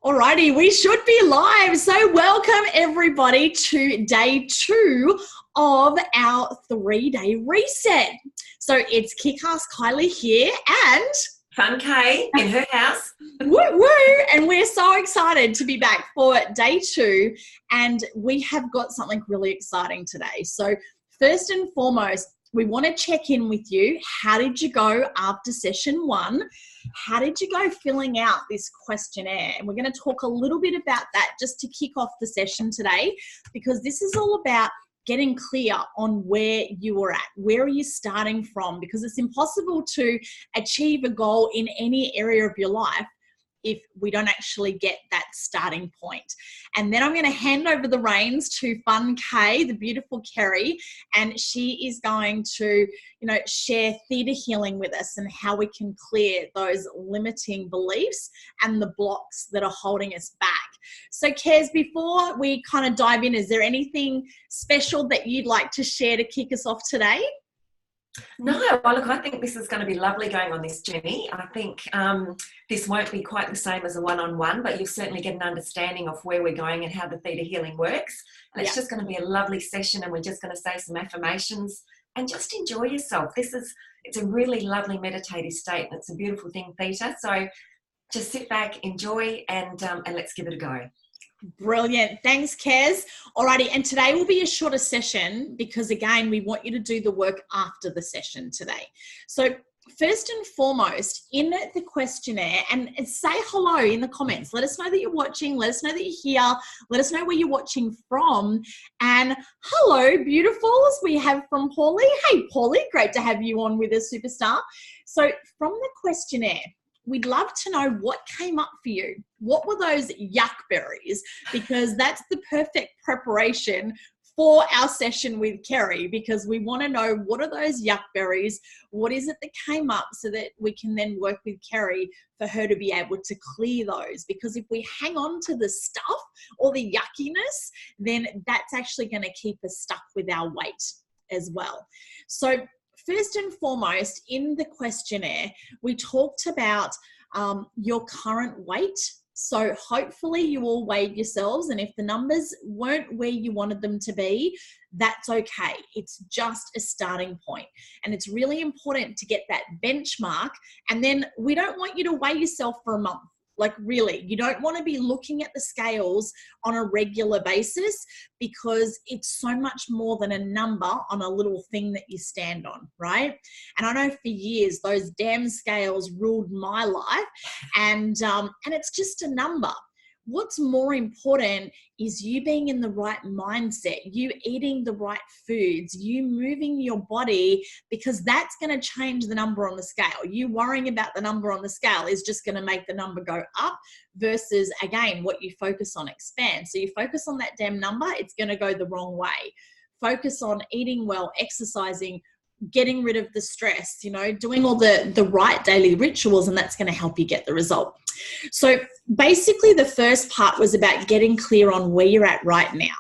Alrighty, we should be live. So welcome everybody to day 2 of our 3-day reset. So it's Kick-Ass Kylie here and Fun Kay in her house. woo woo, and we're so excited to be back for day 2, and we have got something really exciting today. So first and foremost, we want to check in with you. How did you go after session 1? How did you go filling out this questionnaire? And we're going to talk a little bit about that just to kick off the session today, because this is all about getting clear on where you are at. Where are you starting from? Because it's impossible to achieve a goal in any area of your life if we don't actually get that starting point. And then I'm going to hand over the reins to Fun Kay, the beautiful Kerry, and she is going to, share THETA Healing with us and how we can clear those limiting beliefs and the blocks that are holding us back. So Kez, before we kind of dive in, is there anything special that you'd like to share to kick us off today? No, well, look, I think this is going to be lovely going on this journey. I think this won't be quite the same as a one-on-one, but you'll certainly get an understanding of where we're going and how the THETA Healing works. And it's just going to be a lovely session, and we're just going to say some affirmations and just enjoy yourself. It's a really lovely meditative state, and it's a beautiful thing, THETA. So just sit back, enjoy, and let's give it a go. Brilliant. Thanks, Kez. Alrighty, and today will be a shorter session because, again, we want you to do the work after the session today. So first and foremost, in the questionnaire, and say hello in the comments. Let us know that you're watching. Let us know that you're here. Let us know where you're watching from. And hello, beautifuls. We have from Paulie. Hey, Paulie, great to have you on with us, superstar. So from the questionnaire, we'd love to know what came up for you. What were those yuck berries? Because that's the perfect preparation for our session with Kerry, because we want to know what are those yuck berries? What is it that came up so that we can then work with Kerry for her to be able to clear those? Because if we hang on to the stuff or the yuckiness, then that's actually going to keep us stuck with our weight as well. So first and foremost, in the questionnaire, we talked about your current weight. So hopefully you all weighed yourselves, and if the numbers weren't where you wanted them to be, that's okay. It's just a starting point. And it's really important to get that benchmark. And then we don't want you to weigh yourself for a month. Like really, you don't want to be looking at the scales on a regular basis, because it's so much more than a number on a little thing that you stand on, right? And I know for years those damn scales ruled my life, and it's just a number. What's more important is you being in the right mindset, you eating the right foods, you moving your body, because that's going to change the number on the scale. You worrying about the number on the scale is just going to make the number go up, versus, again, what you focus on expands. So you focus on that damn number, it's going to go the wrong way. Focus on eating well, exercising, getting rid of the stress, doing all the right daily rituals, and that's going to help you get the result. So basically the first part was about getting clear on where you're at right now.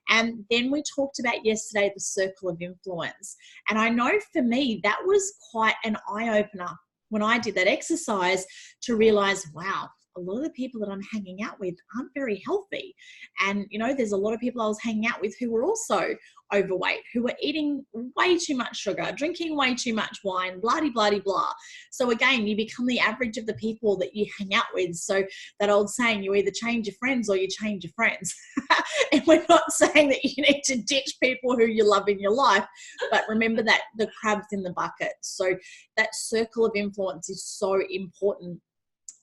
And then we talked about yesterday the circle of influence. And I know for me, that was quite an eye-opener when I did that exercise, to realize, wow, a lot of the people that I'm hanging out with aren't very healthy. And, there's a lot of people I was hanging out with who were also overweight, who were eating way too much sugar, drinking way too much wine, blah-de-blah-de-blah. So again, you become the average of the people that you hang out with. So that old saying, you either change your friends or you change your friends. And we're not saying that you need to ditch people who you love in your life, but remember that the crab's in the bucket. So that circle of influence is so important.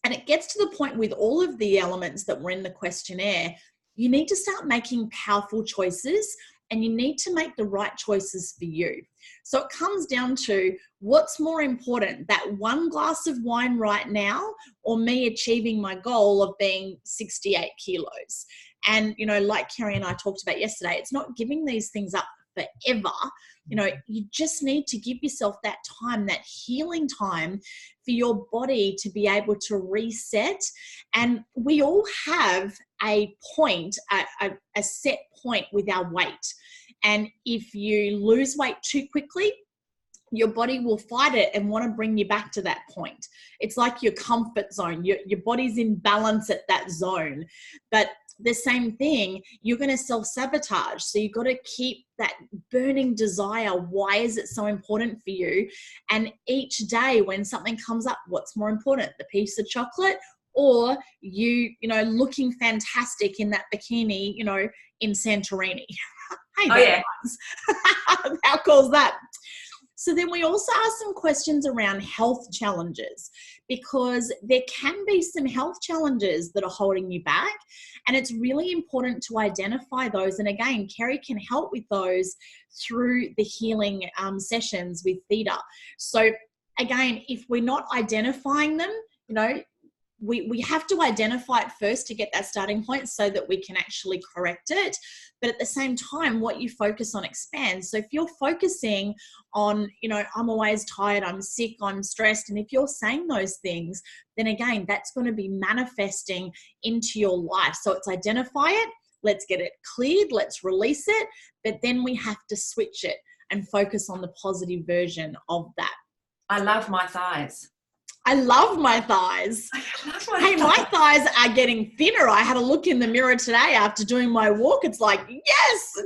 And it gets to the point with all of the elements that were in the questionnaire, you need to start making powerful choices, and you need to make the right choices for you. So it comes down to, what's more important, that one glass of wine right now, or me achieving my goal of being 68 kilos? And, like Kerry and I talked about yesterday, it's not giving these things up forever. You just need to give yourself that time, that healing time, for your body to be able to reset. And we all have a point, a set point with our weight. And if you lose weight too quickly, your body will fight it and want to bring you back to that point. It's like your comfort zone. Your body's in balance at that zone. But the same thing, you're going to self-sabotage. So you've got to keep that burning desire. Why is it so important for you? And each day when something comes up, what's more important, the piece of chocolate or you looking fantastic in that bikini, in Santorini? Hey, how cool is that? So then we also ask some questions around health challenges, because there can be some health challenges that are holding you back. And it's really important to identify those. And again, Kerry can help with those through the healing sessions with THETA. So again, if we're not identifying them, we have to identify it first to get that starting point so that we can actually correct it. But at the same time, what you focus on expands. So if you're focusing on, I'm always tired, I'm sick, I'm stressed, and if you're saying those things, then again, that's going to be manifesting into your life. So it's identify it, let's get it cleared, let's release it, but then we have to switch it and focus on the positive version of that. I love my thighs. I love my thighs. My thighs are getting thinner. I had a look in the mirror today after doing my walk. It's like, yes,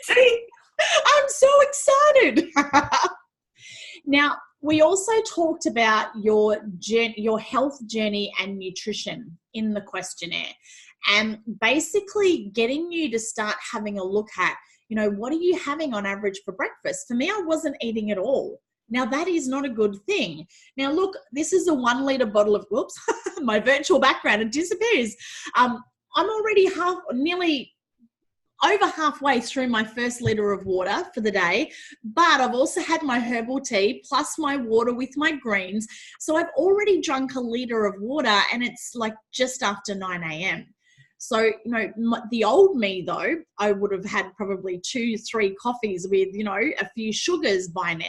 see, I'm so excited. Now, we also talked about your health journey and nutrition in the questionnaire, and basically getting you to start having a look at, what are you having on average for breakfast? For me, I wasn't eating at all. Now, that is not a good thing. Now, look, this is a 1 litre bottle of, whoops, my virtual background, it disappears. I'm already nearly over halfway through my first litre of water for the day, but I've also had my herbal tea plus my water with my greens. So I've already drunk a litre of water, and it's like just after 9 a.m. So, the old me though, I would have had probably 2-3 coffees with, a few sugars by now.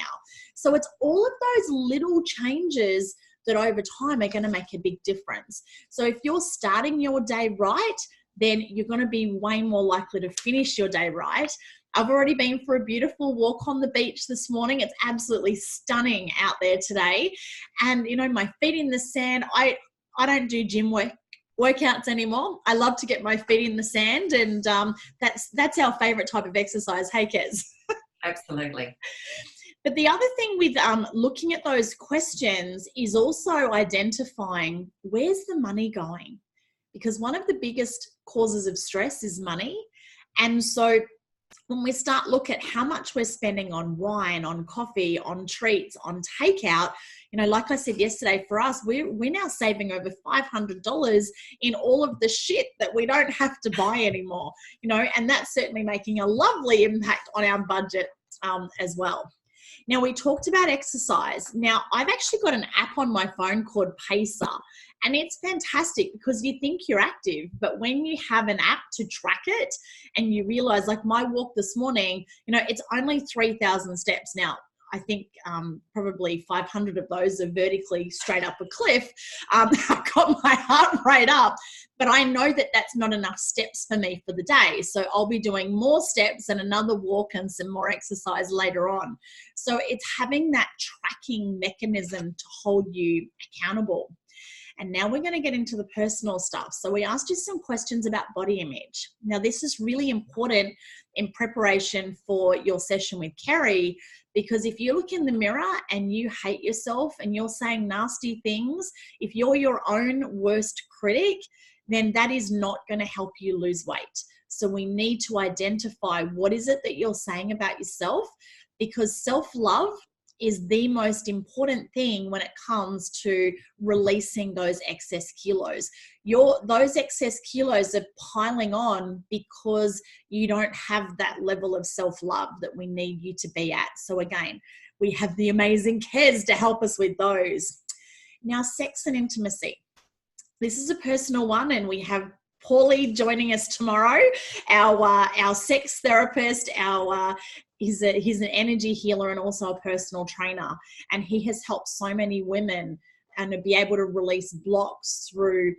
So it's all of those little changes that over time are going to make a big difference. So if you're starting your day right, then you're going to be way more likely to finish your day right. I've already been for a beautiful walk on the beach this morning. It's absolutely stunning out there today. And, my feet in the sand, I don't do gym workouts anymore. I love to get my feet in the sand, and that's our favorite type of exercise. Hey, Kez. Absolutely. But the other thing with looking at those questions is also identifying, where's the money going? Because one of the biggest causes of stress is money. And so when we start look at how much we're spending on wine, on coffee, on treats, on takeout, like I said yesterday, for us, we're now saving over $500 in all of the shit that we don't have to buy anymore, and that's certainly making a lovely impact on our budget as well. Now, we talked about exercise. Now, I've actually got an app on my phone called Pacer, and it's fantastic because you think you're active, but when you have an app to track it and you realize, like my walk this morning, it's only 3,000 steps. Now, I think probably 500 of those are vertically straight up a cliff. I've got my heart rate up, but I know that that's not enough steps for me for the day. So I'll be doing more steps and another walk and some more exercise later on. So it's having that tracking mechanism to hold you accountable. And now we're going to get into the personal stuff. So we asked you some questions about body image. Now, this is really important in preparation for your session with Kerry, because if you look in the mirror and you hate yourself and you're saying nasty things, if you're your own worst critic, then that is not going to help you lose weight. So we need to identify what is it that you're saying about yourself, because self-love is the most important thing when it comes to releasing those excess kilos. Those excess kilos are piling on because you don't have that level of self-love that we need you to be at. So again, we have the amazing Kez to help us with those. Now, sex and intimacy. This is a personal one, and we have Paulie joining us tomorrow, our sex therapist, he's an energy healer and also a personal trainer, and he has helped so many women and to be able to release blocks through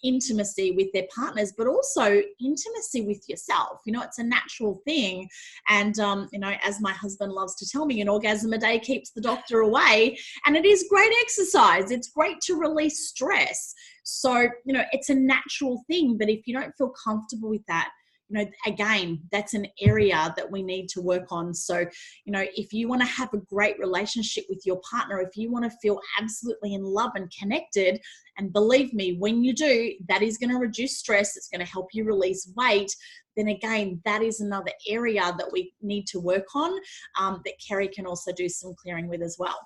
intimacy with their partners, but also intimacy with yourself. You know, it's a natural thing. And, you know, as my husband loves to tell me, an orgasm a day keeps the doctor away. And it is great exercise. It's great to release stress. So, you know, it's a natural thing. But if you don't feel comfortable with that, you know, again, that's an area that we need to work on. So, you know, if you want to have a great relationship with your partner, if you want to feel absolutely in love and connected, and believe me, when you do, that is going to reduce stress. It's going to help you release weight. Then again, that is another area that we need to work on, that Kerry can also do some clearing with as well.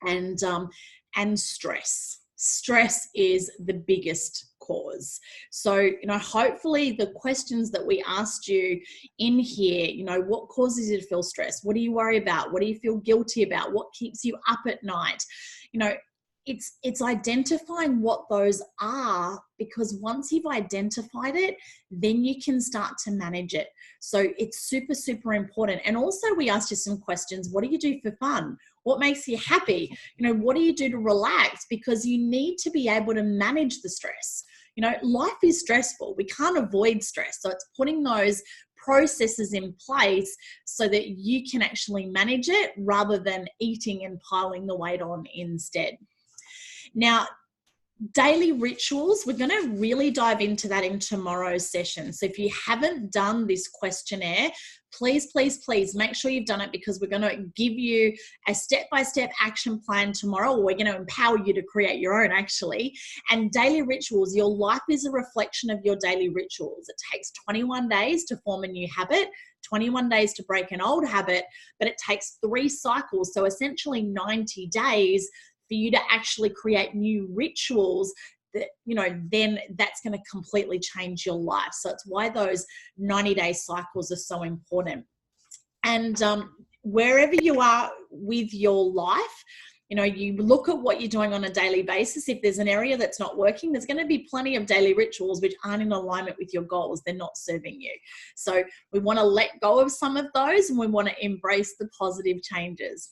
And stress. Stress is the biggest cause. So, you know, hopefully the questions that we asked you in here, you know, what causes you to feel stressed? What do you worry about? What do you feel guilty about? What keeps you up at night? You know, it's identifying what those are, because once you've identified it, then you can start to manage it. So it's super, super important. And also we asked you some questions. What do you do for fun? What makes you happy? You know, what do you do to relax? Because you need to be able to manage the stress. You know, life is stressful. We can't avoid stress. So it's putting those processes in place so that you can actually manage it rather than eating and piling the weight on instead. Now, daily rituals, we're going to really dive into that in tomorrow's session. So if you haven't done this questionnaire, please, please, please make sure you've done it, because we're going to give you a step-by-step action plan tomorrow. Or we're going to empower you to create your own, actually. And daily rituals, your life is a reflection of your daily rituals. It takes 21 days to form a new habit, 21 days to break an old habit, but it takes 3 cycles. So essentially 90 days for you to actually create new rituals that, you know, then that's going to completely change your life. So it's why those 90-day cycles are so important. And wherever you are with your life, you know, you look at what you're doing on a daily basis. If there's an area that's not working, there's going to be plenty of daily rituals which aren't in alignment with your goals. They're not serving you. So we want to let go of some of those, and we want to embrace the positive changes.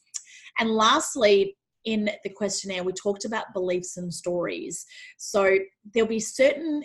And lastly, in the questionnaire, we talked about beliefs and stories. So there'll be certain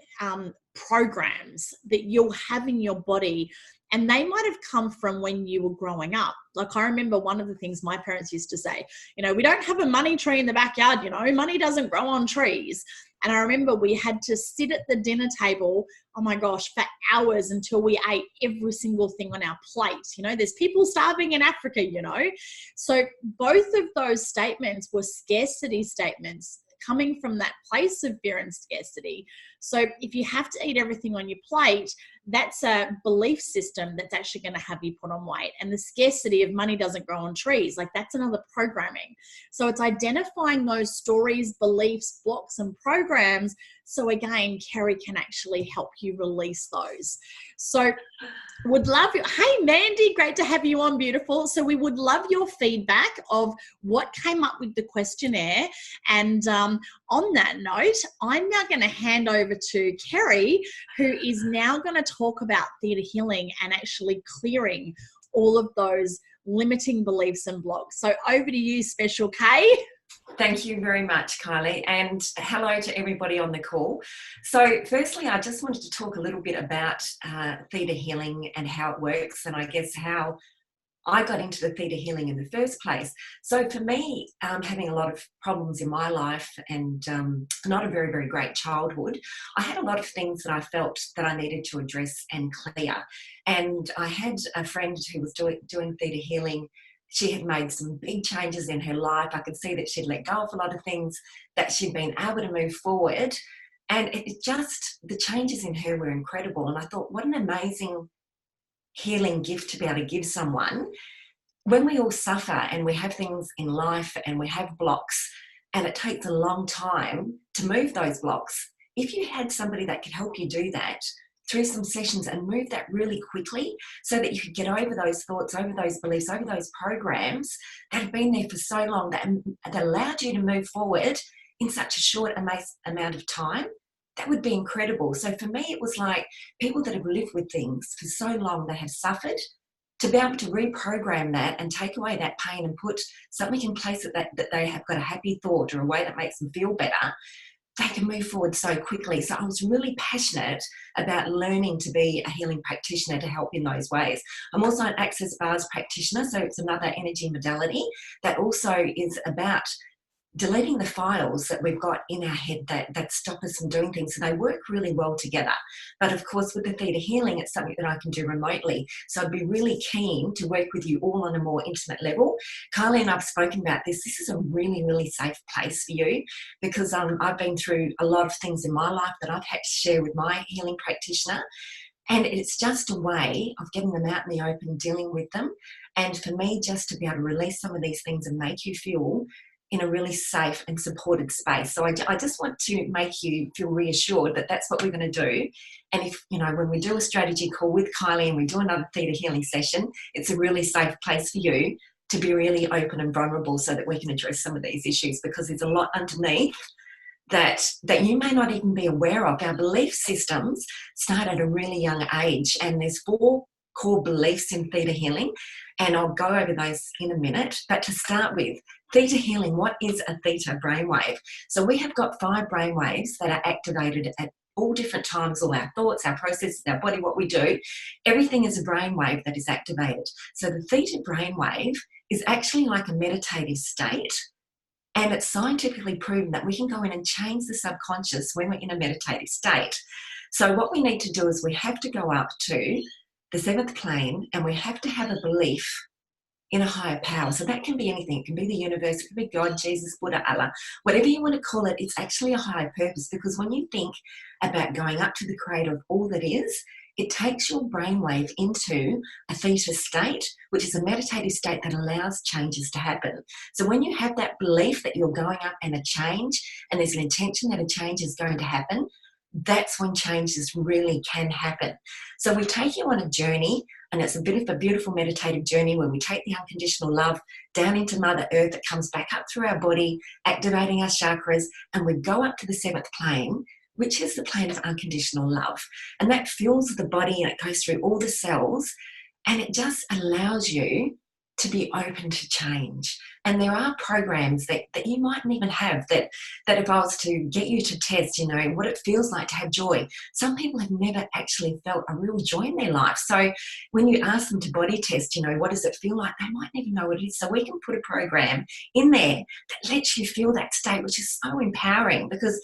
programs that you'll have in your body, and they might have come from when you were growing up. Like, I remember one of the things my parents used to say, you know, we don't have a money tree in the backyard, you know, money doesn't grow on trees. And I remember we had to sit at the dinner table, oh my gosh, for hours until we ate every single thing on our plate. You know, there's people starving in Africa, you know. So both of those statements were scarcity statements coming from that place of fear and scarcity. So if you have to eat everything on your plate, that's a belief system that's actually going to have you put on weight. And the scarcity of money doesn't grow on trees, like that's another programming. So it's identifying those stories, beliefs, blocks, and programs. So again, Kerry can actually help you release those. So would love you. Hey, Mandy, great to have you on, beautiful. So we would love your feedback of what came up with the questionnaire. And on that note, I'm now going to hand over to Kerry, who is now going to talk about THETA Healing and actually clearing all of those limiting beliefs and blocks. So over to you, Special K. Thank you very much, Kylie, and hello to everybody on the call. So firstly, I just wanted to talk a little bit about THETA Healing and how it works, and I guess how I got into the THETA Healing in the first place. So for me, having a lot of problems in my life and not a very, very great childhood, I had a lot of things that I felt that I needed to address and clear. And I had a friend who was doing THETA Healing. She had made some big changes in her life. I could see that she'd let go of a lot of things, that she'd been able to move forward. And it just, the changes in her were incredible. And I thought, what an amazing healing gift to be able to give someone. When we all suffer and we have things in life and we have blocks and it takes a long time to move those blocks, if you had somebody that could help you do that through some sessions and move that really quickly so that you could get over those thoughts, over those beliefs, over those programs that have been there for so long, that allowed you to move forward in such a short amount of time, that would be incredible. So for me, it was like people that have lived with things for so long, they have suffered, to be able to reprogram that and take away that pain and put something in place that they have got a happy thought or a way that makes them feel better. they can move forward so quickly. So I was really passionate about learning to be a healing practitioner to help in those ways. I'm also an Access Bars practitioner, so it's another energy modality that also is about deleting the files that we've got in our head that stop us from doing things. So they work really well together. But of course, with the THETA Healing, it's something that I can do remotely. So I'd be really keen to work with you all on a more intimate level. Kylie and I've spoken about this. This is a really, really safe place for you, because I've been through a lot of things in my life that I've had to share with my healing practitioner. And it's just a way of getting them out in the open, dealing with them. And for me, just to be able to release some of these things and make you feel in a really safe and supported space. So I just want to make you feel reassured that that's what we're going to do. And if, when we do a strategy call with Kylie and we do another THETA Healing session, it's a really safe place for you to be really open and vulnerable so that we can address some of these issues, because there's a lot underneath that you may not even be aware of. Our belief systems start at a really young age, and there's 4 core beliefs in THETA Healing, and I'll go over those in a minute. But to start with, THETA Healing, what is a theta brainwave? So we have got 5 brainwaves that are activated at all different times. All our thoughts, our processes, our body, what we do, everything is a brainwave that is activated. So the theta brainwave is actually like a meditative state, and it's scientifically proven that we can go in and change the subconscious when we're in a meditative state. So what we need to do is we have to go up to the 7th plane, and we have to have a belief in a higher power. So that can be anything. It can be the universe, it can be God, Jesus, Buddha, Allah, whatever you want to call it. It's actually a higher purpose, because when you think about going up to the creator of all that is, it takes your brainwave into a theta state, which is a meditative state that allows changes to happen. So when you have that belief that you're going up and a change, and there's an intention that a change is going to happen, that's when changes really can happen. So we take you on a journey, and it's a bit of a beautiful meditative journey where we take the unconditional love down into Mother Earth. It comes back up through our body, activating our chakras, and we go up to the 7th plane, which is the plane of unconditional love. And that fuels the body, and it goes through all the cells, and it just allows you to be open to change. And there are programs that you mightn't even have, that if I was to get you to test, what it feels like to have joy. Some people have never actually felt a real joy in their life. So when you ask them to body test, what does it feel like? They might never know what it is. So we can put a program in there that lets you feel that state, which is so empowering, because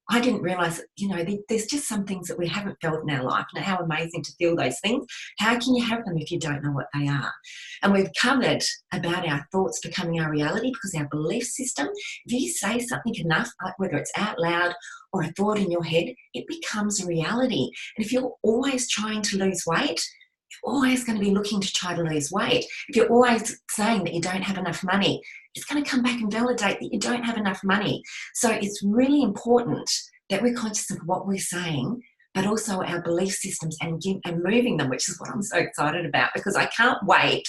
I didn't realise that, there's just some things that we haven't felt in our life. Now, how amazing to feel those things. How can you have them if you don't know what they are? And we've covered about our thoughts becoming our reality, because our belief system, if you say something enough, whether it's out loud or a thought in your head, it becomes a reality. And if you're always trying to lose weight, you're always going to be looking to try to lose weight. If you're always saying that you don't have enough money, it's going to come back and validate that you don't have enough money. So it's really important that we're conscious of what we're saying, but also our belief systems and moving them, which is what I'm so excited about, because I can't wait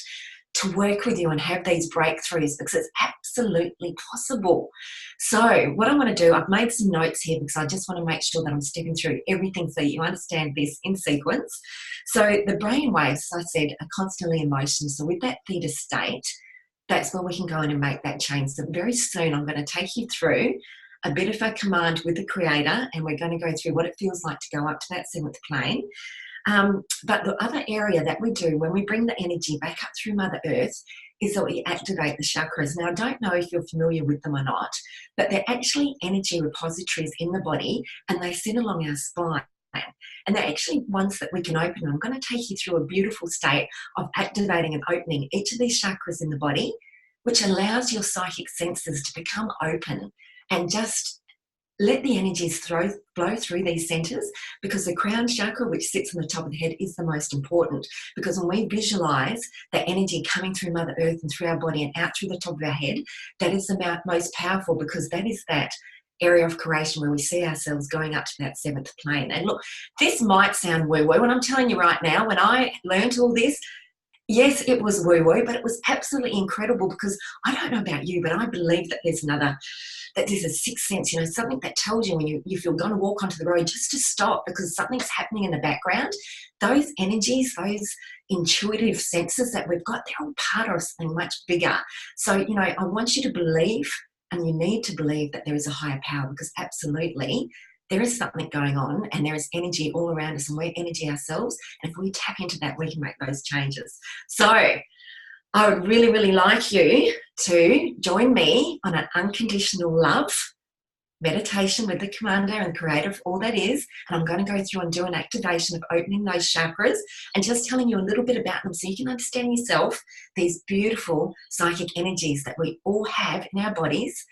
to work with you and have these breakthroughs, because it's absolutely possible. So what I want to do, I've made some notes here because I just want to make sure that I'm stepping through everything so you understand this in sequence. So the brain waves, as I said, are constantly in motion. So with that theta state, that's where we can go in and make that change. So very soon I'm going to take you through a bit of a command with the creator, and we're going to go through what it feels like to go up to that 7th plane. But the other area that we do when we bring the energy back up through Mother Earth is that we activate the chakras. Now, I don't know if you're familiar with them or not, but they're actually energy repositories in the body, and they sit along our spine. And they're actually ones that we can open. I'm going to take you through a beautiful state of activating and opening each of these chakras in the body, which allows your psychic senses to become open and just let the energies flow through these centers, because the crown chakra, which sits on the top of the head, is the most important. Because when we visualize that energy coming through Mother Earth and through our body and out through the top of our head, that is the most powerful, because that is that area of creation where we see ourselves going up to that 7th plane. And look, this might sound woo-woo, and I'm telling you right now, when I learned all this, yes, it was woo-woo, but it was absolutely incredible, because I don't know about you, but I believe that there's a sixth sense, something that tells you when you feel going to walk onto the road just to stop, because something's happening in the background. Those energies, those intuitive senses that we've got, they're all part of something much bigger. So, I want you to believe and you need to believe that there is a higher power, because absolutely there is something going on, and there is energy all around us, and we're energy ourselves. And if we tap into that, we can make those changes. So I would really, really like you to join me on an unconditional love meditation with the commander and creator of all that is. And I'm going to go through and do an activation of opening those chakras and just telling you a little bit about them so you can understand yourself, these beautiful psychic energies that we all have in our bodies.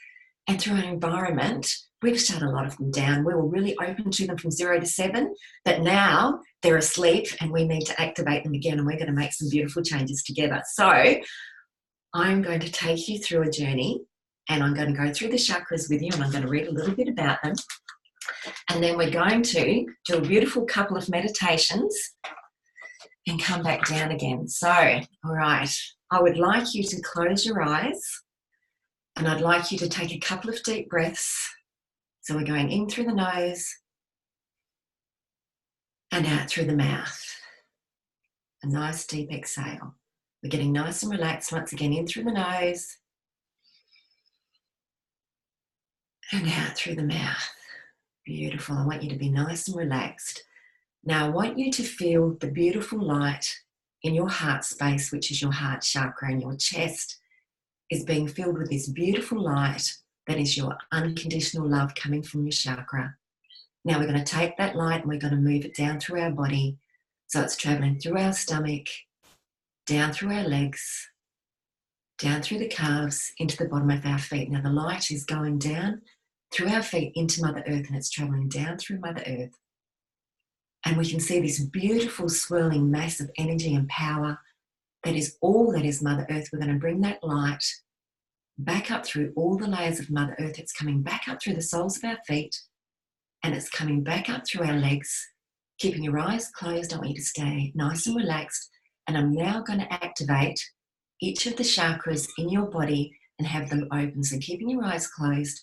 And through our environment, we've shut a lot of them down. We were really open to them from 0 to 7, but now they're asleep and we need to activate them again, and we're going to make some beautiful changes together. So I'm going to take you through a journey, and I'm going to go through the chakras with you, and I'm going to read a little bit about them. And then we're going to do a beautiful couple of meditations and come back down again. So, all right, I would like you to close your eyes, and I'd like you to take a couple of deep breaths. So we're going in through the nose and out through the mouth. A nice deep exhale. We're getting nice and relaxed once again, in through the nose and out through the mouth. Beautiful. I want you to be nice and relaxed. Now I want you to feel the beautiful light in your heart space, which is your heart chakra, and your chest is being filled with this beautiful light that is your unconditional love coming from your chakra. Now we're going to take that light and we're going to move it down through our body. So it's traveling through our stomach, down through our legs, down through the calves, into the bottom of our feet. Now the light is going down through our feet into Mother Earth, and it's traveling down through Mother Earth. And we can see this beautiful swirling mass of energy and power that is all that is Mother Earth. We're going to bring that light back up through all the layers of Mother Earth. It's coming back up through the soles of our feet, and it's coming back up through our legs. Keeping your eyes closed, I want you to stay nice and relaxed. And I'm now going to activate each of the chakras in your body and have them open. So keeping your eyes closed.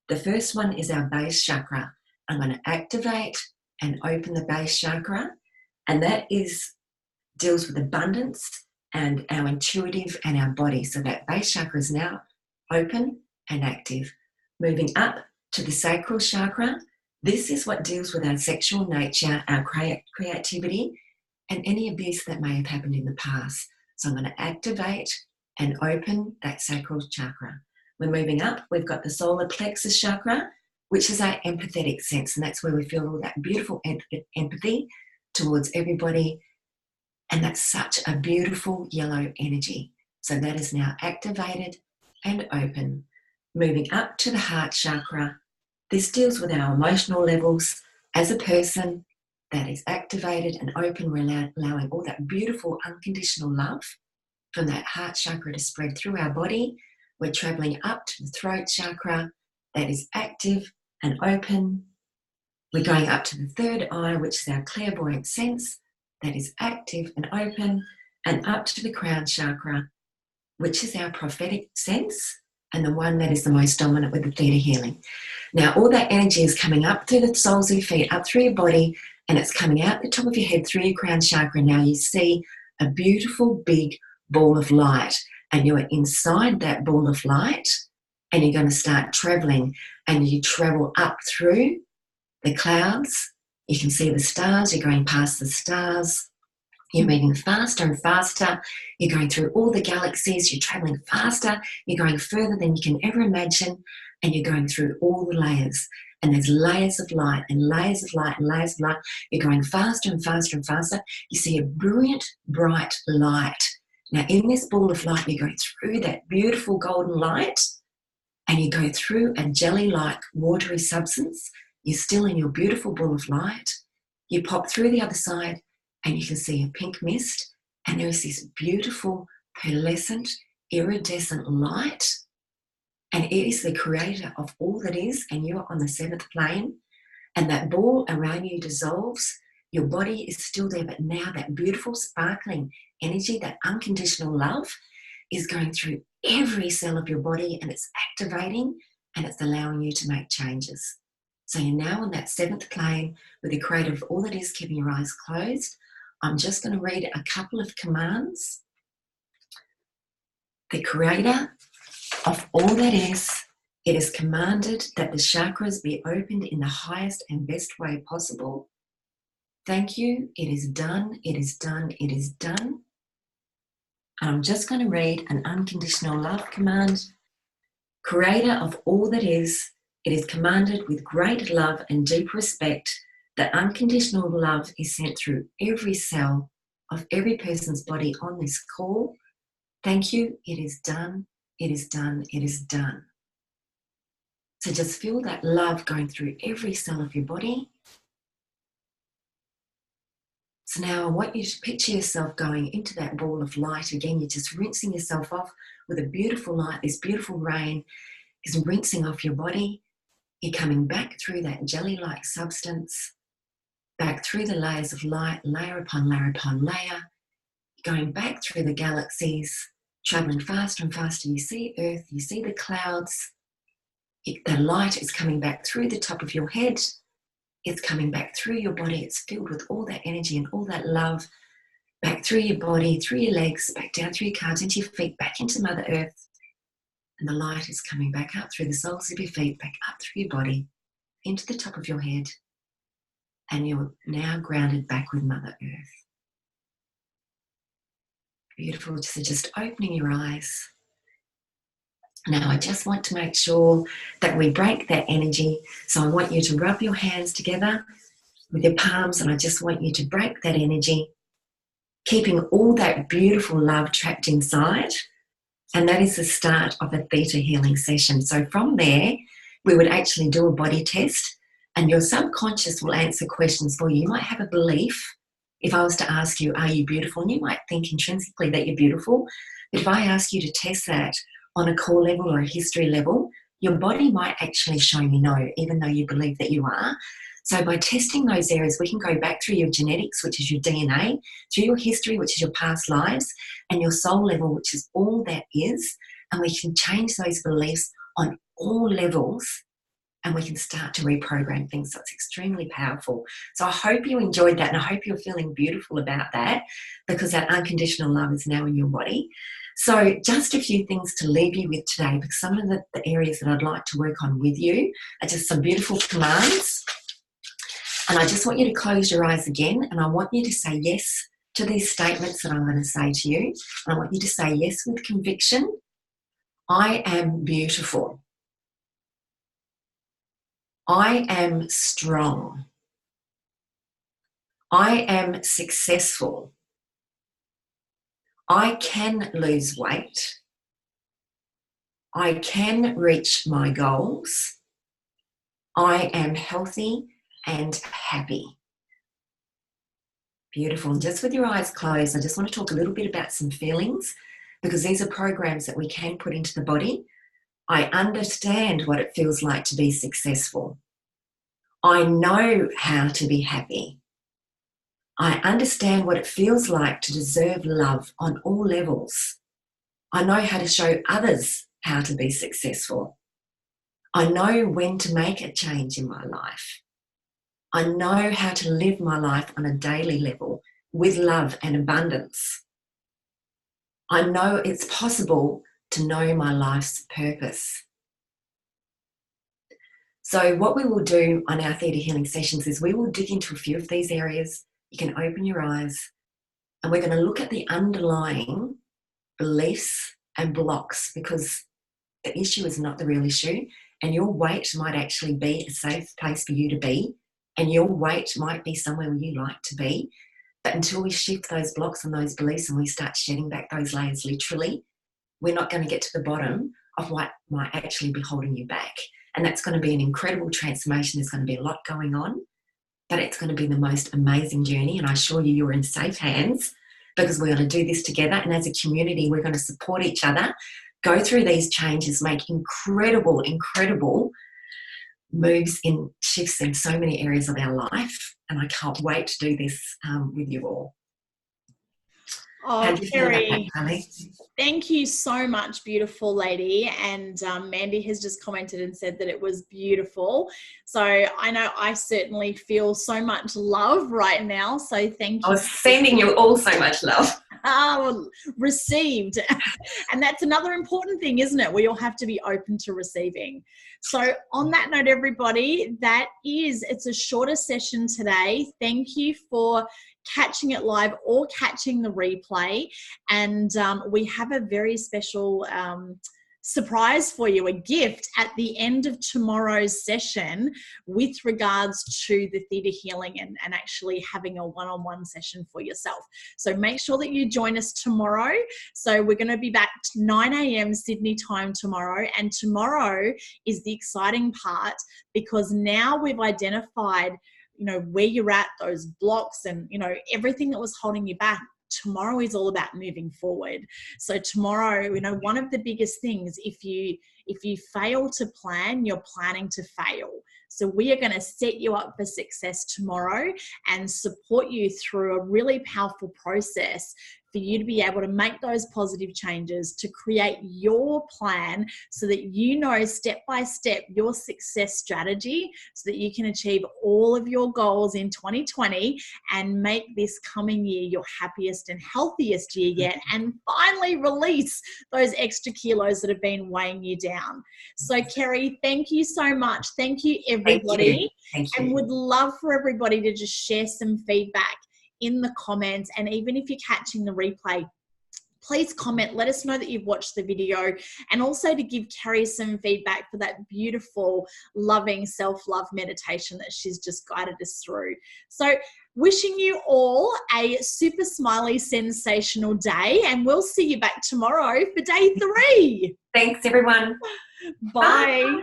The first one is our base chakra. I'm going to activate and open the base chakra, and that deals with abundance and our intuitive and our body. So that base chakra is now open and active. Moving up to the sacral chakra, this is what deals with our sexual nature, our creativity, and any abuse that may have happened in the past. So I'm going to activate and open that sacral chakra. We're moving up, we've got the solar plexus chakra, which is our empathetic sense, and that's where we feel all that beautiful empathy towards everybody, and that's such a beautiful yellow energy. So that is now activated and open. Moving up to the heart chakra, this deals with our emotional levels as a person. That is activated and open. We're allowing all that beautiful unconditional love from that heart chakra to spread through our body. We're traveling up to the throat chakra. That is active and open. We're going up to the third eye, which is our clairvoyant sense. That is active and open. And up to the crown chakra, which is our prophetic sense, and the one that is the most dominant with the THETA Healing. Now, all that energy is coming up through the soles of your feet, up through your body, and it's coming out the top of your head through your crown chakra. Now you see a beautiful big ball of light, and you're inside that ball of light, and you're going to start traveling, and you travel up through the clouds. You can see the stars. You're going past the stars. You're moving faster and faster. You're going through all the galaxies. You're traveling faster. You're going further than you can ever imagine, and you're going through all the layers. And there's layers of light and layers of light and layers of light. You're going faster and faster and faster. You see a brilliant, bright light. Now, in this ball of light, you go through that beautiful golden light, and you go through a jelly-like watery substance. You're still in your beautiful ball of light. You pop through the other side, and you can see a pink mist, and there is this beautiful, pearlescent, iridescent light, and it is the creator of all that is, and you're on the 7th plane, and that ball around you dissolves. Your body is still there, but now that beautiful, sparkling energy, that unconditional love, is going through every cell of your body, and it's activating, and it's allowing you to make changes. So you're now on that 7th plane with the creator of all that is, keeping your eyes closed. I'm just going to read a couple of commands. The creator of all that is It is commanded that the chakras be opened in the highest and best way possible. Thank you. It is done. It is done. It is done. And I'm just going to read an unconditional love command. Creator of all that is, it is commanded with great love and deep respect that unconditional love is sent through every cell of every person's body on this call. Thank you. It is done. It is done. It is done. So just feel that love going through every cell of your body. So now I want you to picture yourself going into that ball of light. Again, you're just rinsing yourself off with a beautiful light. This beautiful rain is rinsing off your body. You're coming back through that jelly-like substance, back through the layers of light, layer upon layer upon layer, going back through the galaxies, traveling faster and faster. You see Earth, you see the clouds. The light is coming back through the top of your head. It's coming back through your body. It's filled with all that energy and all that love, back through your body, through your legs, back down through your calves, into your feet, back into Mother Earth. And the light is coming back up through the soles of your feet, back up through your body, into the top of your head. And you're now grounded back with Mother Earth. Beautiful. So just opening your eyes. Now, I just want to make sure that we break that energy. So I want you to rub your hands together with your palms, and I just want you to break that energy, keeping all that beautiful love trapped inside. And that is the start of a THETA healing session. So from there, we would actually do a body test, and your subconscious will answer questions for you. You might have a belief. If I was to ask you, are you beautiful? And you might think intrinsically that you're beautiful. But if I ask you to test that on a core level or a history level, your body might actually show you no, even though you believe that you are. So by testing those areas, we can go back through your genetics, which is your DNA, through your history, which is your past lives, and your soul level, which is all that is, and we can change those beliefs on all levels, and we can start to reprogram things. So it's extremely powerful. So I hope you enjoyed that, and I hope you're feeling beautiful about that, because that unconditional love is now in your body. So just a few things to leave you with today, because some of the areas that I'd like to work on with you are just some beautiful commands. And I just want you to close your eyes again, and I want you to say yes to these statements that I'm going to say to you. And I want you to say yes with conviction. I am beautiful. I am strong. I am successful. I can lose weight. I can reach my goals. I am healthy and happy. Beautiful. And just with your eyes closed, I just want to talk a little bit about some feelings, because these are programs that we can put into the body. I understand what it feels like to be successful. I know how to be happy. I understand what it feels like to deserve love on all levels. I know how to show others how to be successful. I know when to make a change in my life. I know how to live my life on a daily level with love and abundance. I know it's possible to know my life's purpose. So what we will do on our THETA healing sessions is we will dig into a few of these areas. You can open your eyes, and we're going to look at the underlying beliefs and blocks, because the issue is not the real issue, and your weight might actually be a safe place for you to be, and your weight might be somewhere where you like to be. But until we shift those blocks and those beliefs and we start shedding back those layers literally, we're not going to get to the bottom of what might actually be holding you back. And that's going to be an incredible transformation. There's going to be a lot going on, but it's going to be the most amazing journey. And I assure you, you're in safe hands, because we're going to do this together. And as a community, we're going to support each other, go through these changes, make incredible, incredible moves in shifts in so many areas of our life. And I can't wait to do this with you all. Oh, Kerry, thank you so much, beautiful lady. And Mandy has just commented and said that it was beautiful. So I know I certainly feel so much love right now. So thank you. I was sending you all so much love. Received. And that's another important thing, isn't it? We all have to be open to receiving. So on that note, everybody, it's a shorter session today. Thank you for catching it live or catching the replay. And we have a very special surprise for you, a gift at the end of tomorrow's session with regards to the THETA Healing and actually having a one-on-one session for yourself. So make sure that you join us tomorrow. So we're going to be back 9 a.m. Sydney time tomorrow. And tomorrow is the exciting part because now we've identified, where you're at, those blocks and, everything that was holding you back. Tomorrow is all about moving forward. So tomorrow, one of the biggest things, if you fail to plan, you're planning to fail. So we are going to set you up for success tomorrow and support you through a really powerful process for you to be able to make those positive changes, to create your plan so that step by step your success strategy so that you can achieve all of your goals in 2020 and make this coming year your happiest and healthiest year yet, and finally release those extra kilos that have been weighing you down. So Kerry, thank you so much. Thank you everybody. Thank you. And would love for everybody to just share some feedback in the comments, and even if you're catching the replay, please comment, let us know that you've watched the video, and also to give Kerry some feedback for that beautiful, loving self-love meditation that she's just guided us through. So wishing you all a super smiley, sensational day, and we'll see you back tomorrow for day 3. Thanks, everyone. Bye.